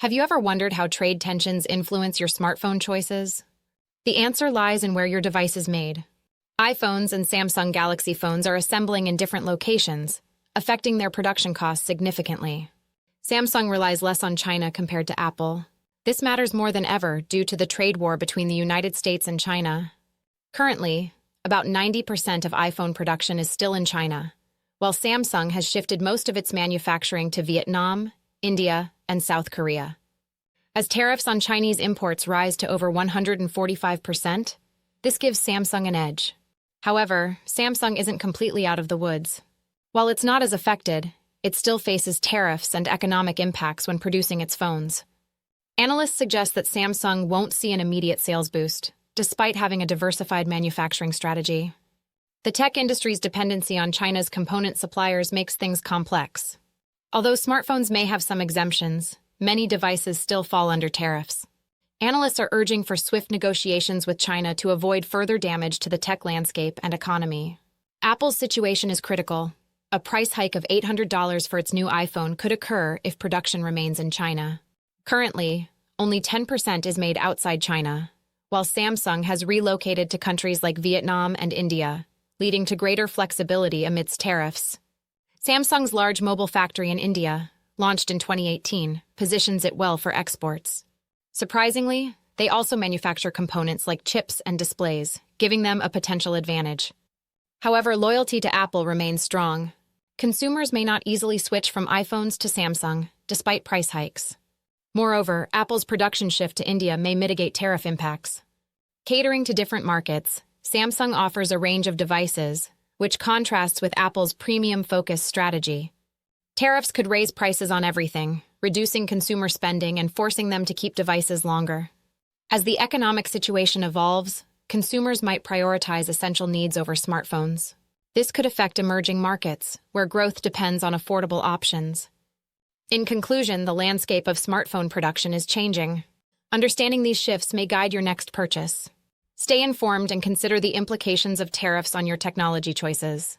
Have you ever wondered how trade tensions influence your smartphone choices? The answer lies in where your device is made. iPhones and Samsung Galaxy phones are assembling in different locations, affecting their production costs significantly. Samsung relies less on China compared to Apple. This matters more than ever due to the trade war between the United States and China. Currently, about 90% of iPhone production is still in China, while Samsung has shifted most of its manufacturing to Vietnam, India, and South Korea. As tariffs on Chinese imports rise to over 145%, this gives Samsung an edge. However, Samsung isn't completely out of the woods. While it's not as affected, it still faces tariffs and economic impacts when producing its phones. Analysts suggest that Samsung won't see an immediate sales boost, despite having a diversified manufacturing strategy. The tech industry's dependency on China's component suppliers makes things complex. Although smartphones may have some exemptions, many devices still fall under tariffs. Analysts are urging for swift negotiations with China to avoid further damage to the tech landscape and economy. Apple's situation is critical. A price hike of $800 for its new iPhone could occur if production remains in China. Currently, only 10% is made outside China, while Samsung has relocated to countries like Vietnam and India, leading to greater flexibility amidst tariffs. Samsung's large mobile factory in India, launched in 2018, positions it well for exports. Surprisingly, they also manufacture components like chips and displays, giving them a potential advantage. However, loyalty to Apple remains strong. Consumers may not easily switch from iPhones to Samsung, despite price hikes. Moreover, Apple's production shift to India may mitigate tariff impacts. Catering to different markets, Samsung offers a range of devices, which contrasts with Apple's premium-focused strategy. Tariffs could raise prices on everything, reducing consumer spending and forcing them to keep devices longer. As the economic situation evolves, consumers might prioritize essential needs over smartphones. This could affect emerging markets, where growth depends on affordable options. In conclusion, the landscape of smartphone production is changing. Understanding these shifts may guide your next purchase. Stay informed and consider the implications of tariffs on your technology choices.